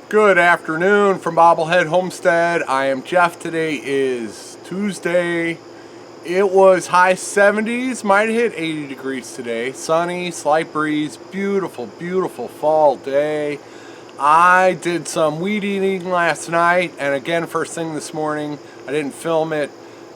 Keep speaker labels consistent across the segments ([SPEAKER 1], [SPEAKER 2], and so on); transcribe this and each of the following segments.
[SPEAKER 1] Good afternoon from Bobblehead Homestead. I am Jeff. Today is Tuesday. It was high 70s, might hit 80 degrees today. Sunny, slight breeze, beautiful, beautiful fall day. I did some weed eating last night, and again first thing this morning. I didn't film it,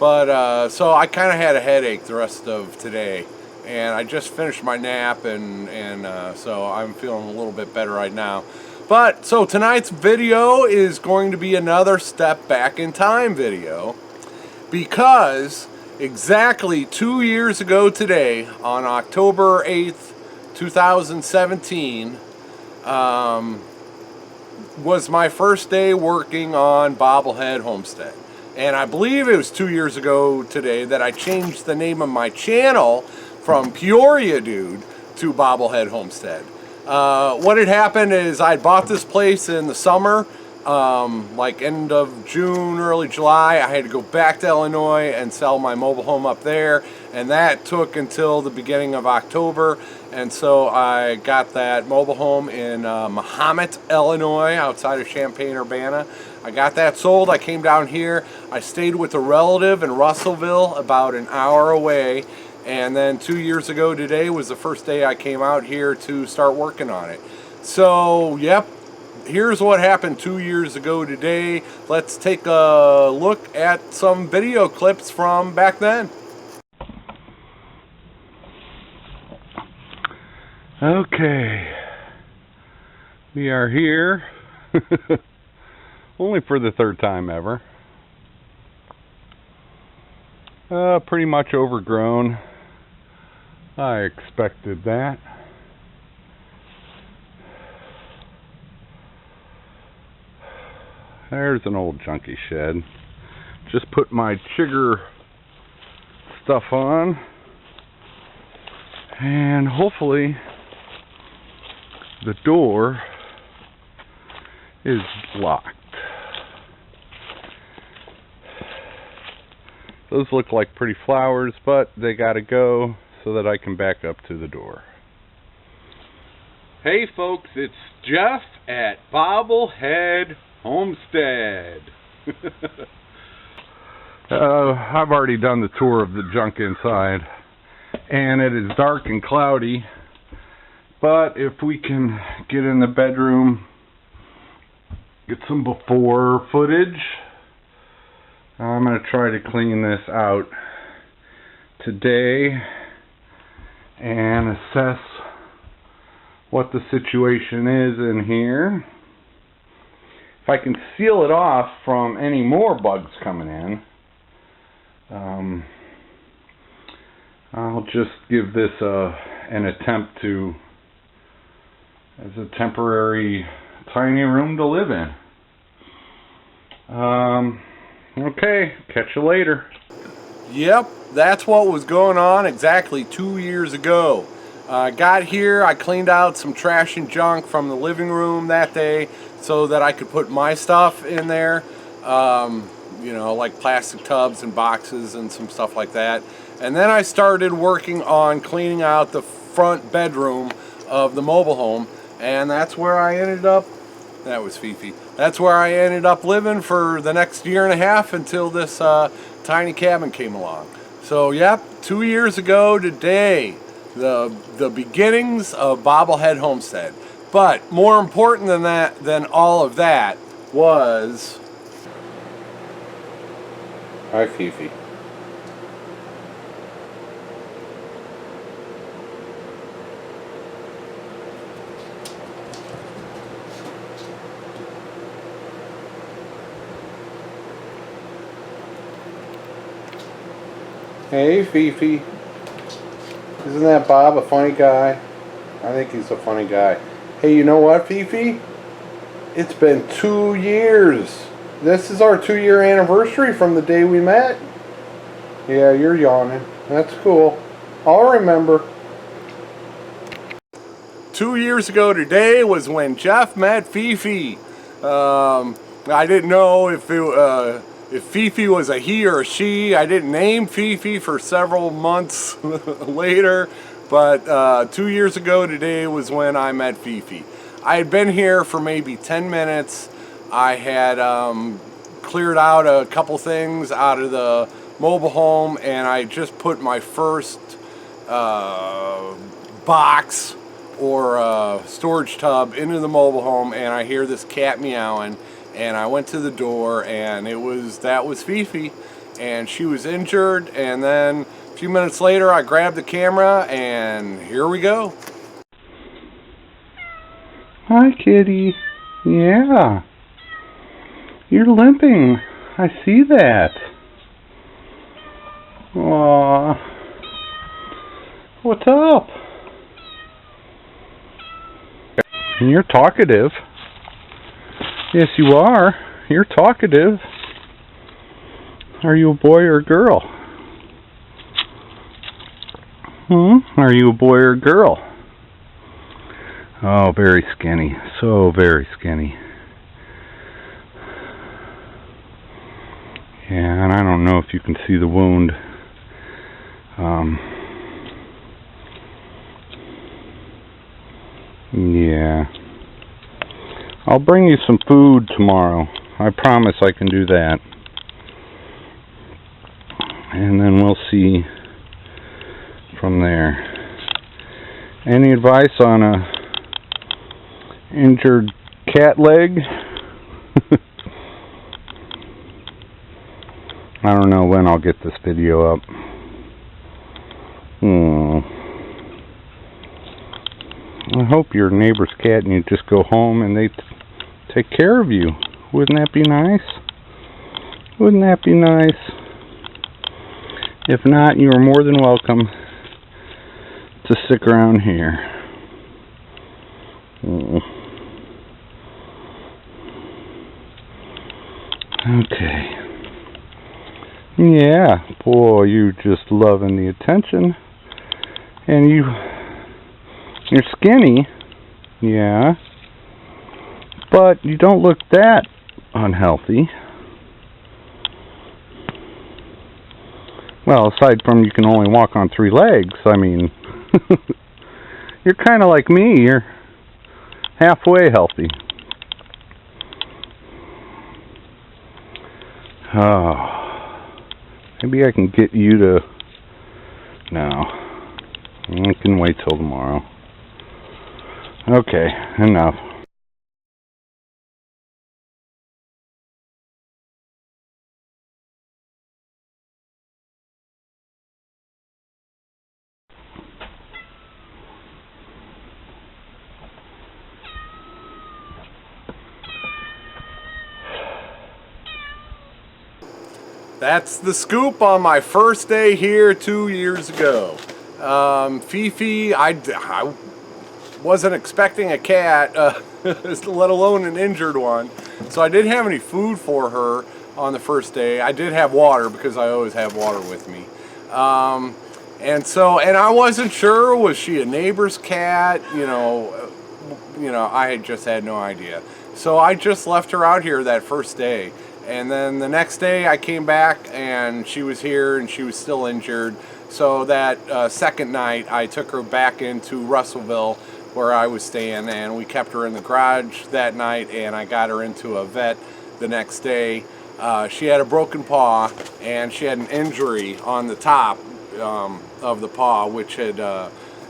[SPEAKER 1] but so I kind of had a headache the rest of today. And I just finished my nap, and so I'm feeling a little bit better right now. But so tonight's video is going to be another step back in time video, because exactly 2 years ago today, on October 8th, 2017, was my first day working on Bobblehead Homestead. And I believe it was 2 years ago today that I changed the name of my channel from Peoria Dude to Bobblehead Homestead. What had happened is I bought this place in the summer, like end of June, early July. I had to go back to Illinois and sell my mobile home up there, and that took until the beginning of October. And so I got that mobile home in Mahomet, Illinois, outside of Champaign-Urbana. I got that sold. I came down here. I stayed with a relative in Russellville, about an hour away. And then 2 years ago today was the first day I came out here to start working on it. So, yep, here's what happened 2 years ago today. Let's take a look at some video clips from back then. Okay, we are here, only for the third time ever. Pretty much overgrown. I expected that. There's an old junky shed. Just put my chigger stuff on, and hopefully the door is locked. Those look like pretty flowers, but they gotta go so that I can back up to the door. Hey folks, it's Jeff at Bobblehead Homestead. I've already done the tour of the junk inside, and it is dark and cloudy, but if we can get in the bedroom, get some before footage, I'm going to try to clean this out today and assess what the situation is in here. If I can seal it off from any more bugs coming in, I'll just give this an attempt to as a temporary tiny room to live in. Okay, catch you later. Yep, that's what was going on exactly 2 years ago. I got here, I cleaned out some trash and junk from the living room that day so that I could put my stuff in there. You know, like plastic tubs and boxes and some stuff like that. And then I started working on cleaning out the front bedroom of the mobile home, and that's where I ended up. That was Fifi. That's where I ended up living for the next year and a half until this tiny cabin came along. So, yep, 2 years ago today, the beginnings of Bobblehead Homestead. But more important than that, than all of that, was... Hi, Fifi. Hey, Fifi. Isn't that Bob a funny guy? I think he's a funny guy. Hey, you know what, Fifi? It's been 2 years. This is our 2-year anniversary from the day we met. Yeah, you're yawning. That's cool. I'll remember. 2 years ago today was when Jeff met Fifi. I didn't know if Fifi was a he or a she. I didn't name Fifi for several months later, but 2 years ago today was when I met Fifi. I had been here for maybe 10 minutes. I had cleared out a couple things out of the mobile home, and I just put my first box or storage tub into the mobile home, and I hear this cat meowing, and I went to the door, and that was Fifi, and she was injured. And then a few minutes later I grabbed the camera, and here we go.
[SPEAKER 2] Hi, kitty. Yeah. You're limping. I see that. Aww. What's up? You're talkative. Yes, you are. You're talkative. Are you a boy or a girl? Are you a boy or a girl? Oh, very skinny. So very skinny. Yeah, and I don't know if you can see the wound. Yeah. I'll bring you some food tomorrow. I promise I can do that. And then we'll see from there. Any advice on a injured cat leg? I don't know when I'll get this video up. I hope your neighbor's cat and you just go home and they take care of you. Wouldn't that be nice? Wouldn't that be nice? If not, you are more than welcome to stick around here. Okay. Yeah, boy, you just loving the attention. And you're skinny. Yeah. But you don't look that unhealthy. Well, aside from you can only walk on 3 legs, I mean, you're kind of like me. You're halfway healthy. Oh. Maybe I can get you to... No. I can wait till tomorrow. Okay, enough.
[SPEAKER 1] That's the scoop on my first day here 2 years ago. Fifi, I wasn't expecting a cat, let alone an injured one. So I didn't have any food for her on the first day. I did have water because I always have water with me. And I wasn't sure, was she a neighbor's cat? You know, I just had no idea. So I just left her out here that first day. And then the next day I came back and she was here and she was still injured. So that second night I took her back into Russellville where I was staying, and we kept her in the garage that night, and I got her into a vet the next day. She had a broken paw and she had an injury on the top of the paw, which had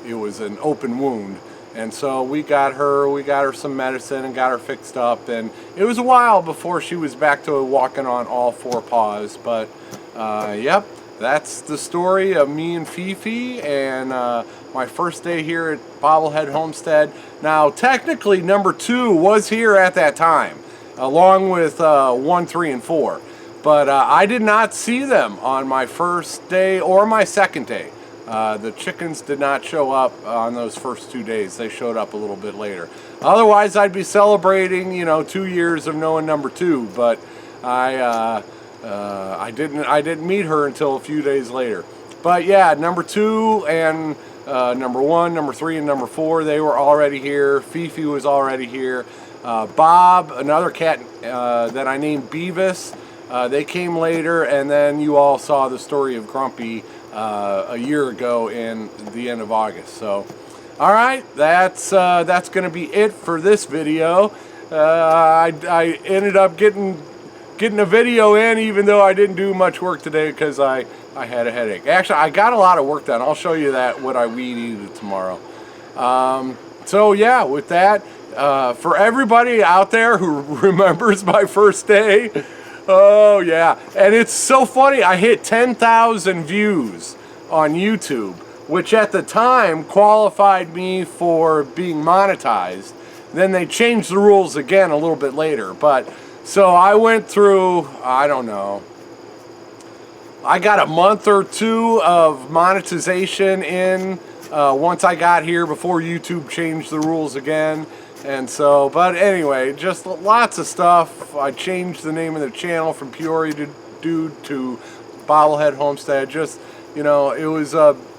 [SPEAKER 1] it was an open wound. And so we got her some medicine and got her fixed up, and it was a while before she was back to walking on all 4 paws. But yep, that's the story of me and Fifi and my first day here at Bobblehead Homestead. Now technically number 2 was here at that time, along with 1, 3, and 4. But I did not see them on my first day or my second day. The chickens did not show up on those first 2 days. They showed up a little bit later. Otherwise, I'd be celebrating, 2 years of knowing number 2. But I didn't meet her until a few days later. But yeah, number 2 and number 1, number 3, and number 4, they were already here. Fifi was already here. Bob, another cat that I named Beavis, they came later, and then you all saw the story of Grumpy a year ago in the end of August. So All right, that's going to be it for this video. I ended up getting a video in, even though I didn't do much work today because I had a headache. Actually, I got a lot of work done. I'll show you that what I weed eated tomorrow. So yeah, with that, for everybody out there who remembers my first day, oh yeah, and it's so funny. I hit 10,000 views on YouTube, which at the time qualified me for being monetized. Then they changed the rules again a little bit later. But so I went through, I don't know, I got a month or two of monetization in once I got here before YouTube changed the rules again. And so, but anyway, just lots of stuff. I changed the name of the channel from Peoria Dude to Bobblehead Homestead. Just, you know, it was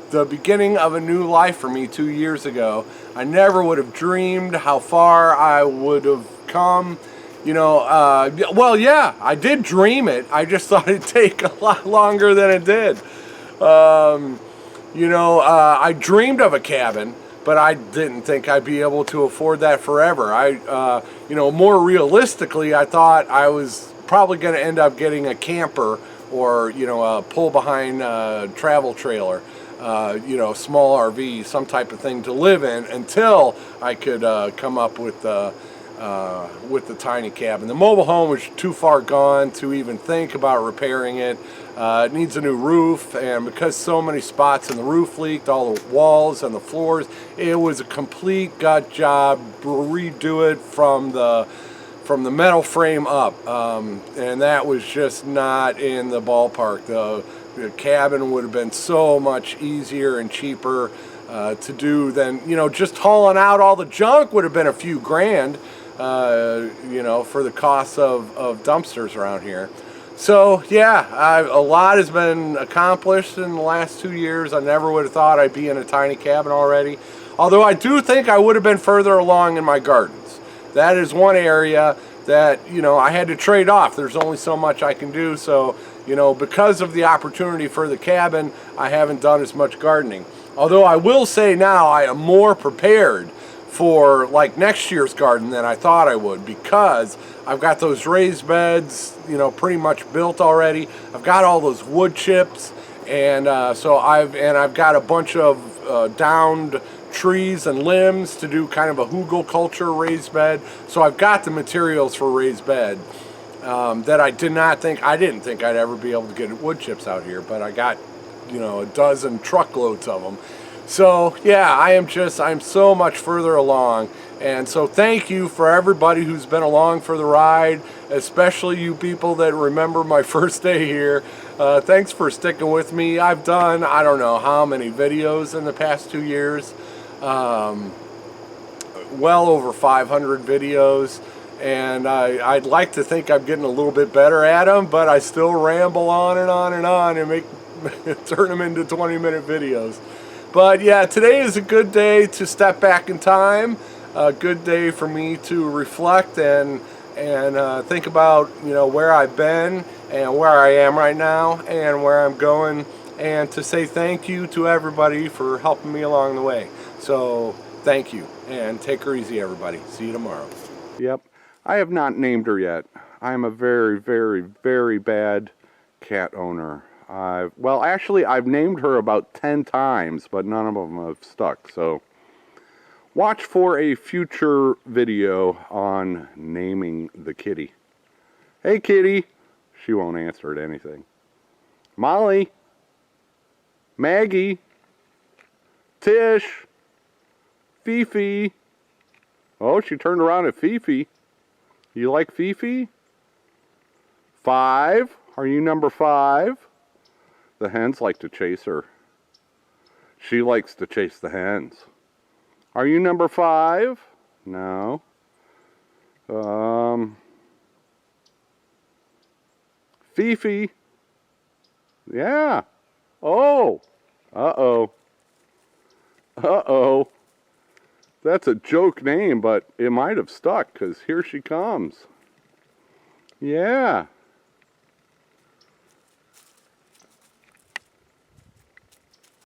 [SPEAKER 1] the beginning of a new life for me 2 years ago. I never would have dreamed how far I would have come. You know, well, yeah, I did dream it. I just thought it'd take a lot longer than it did. You know, I dreamed of a cabin, but I didn't think I'd be able to afford that forever. You know, more realistically, I thought I was probably going to end up getting a camper or, you know, a pull-behind travel trailer. You know, small RV, some type of thing to live in until I could come up with the tiny cabin. The mobile home was too far gone to even think about repairing it. It needs a new roof, and because so many spots in the roof leaked, all the walls and the floors, it was a complete gut job. Redo it from the metal frame up, and that was just not in the ballpark. The cabin would have been so much easier and cheaper to do than, you know, just hauling out all the junk would have been a few grand, you know, for the cost of dumpsters around here. So yeah, a lot has been accomplished in the last 2 years. I never would have thought I'd be in a tiny cabin already. Although I do think I would have been further along in my gardens. That is one area that, you know, I had to trade off. There's only so much I can do. So, you know, because of the opportunity for the cabin, I haven't done as much gardening. Although I will say now I am more prepared for like next year's garden than I thought I would, because I've got those raised beds, you know, pretty much built already. I've got all those wood chips, and so I've got a bunch of downed trees and limbs to do kind of a hugelkultur raised bed. So I've got the materials for raised bed that I didn't think I'd ever be able to get wood chips out here, but I got, you know, a dozen truckloads of them. So yeah, I'm so much further along. And so thank you for everybody who's been along for the ride, especially you people that remember my first day here. Thanks for sticking with me. I've done, I don't know how many videos in the past 2 years. Well over 500 videos. And I'd like to think I'm getting a little bit better at them, but I still ramble on and on and on and turn them into 20-minute videos. But yeah, today is a good day to step back in time. A good day for me to reflect and think about, you know, where I've been and where I am right now and where I'm going, and to say thank you to everybody for helping me along the way. So thank you, and take her easy, everybody. See you tomorrow. Yep, I have not named her yet. I am a very, very, very bad cat owner. Well, actually, I've named her about 10 times, but none of them have stuck. So watch for a future video on naming the kitty. Hey, kitty. She won't answer at anything. Molly. Maggie. Tish. Fifi. Oh, she turned around at Fifi. You like Fifi? 5. Are you number 5? The hens like to chase her. She likes to chase the hens. Are you number 5? No. Fifi. Yeah. Oh. Uh-oh. Uh-oh. That's a joke name, but it might have stuck, because here she comes. Yeah.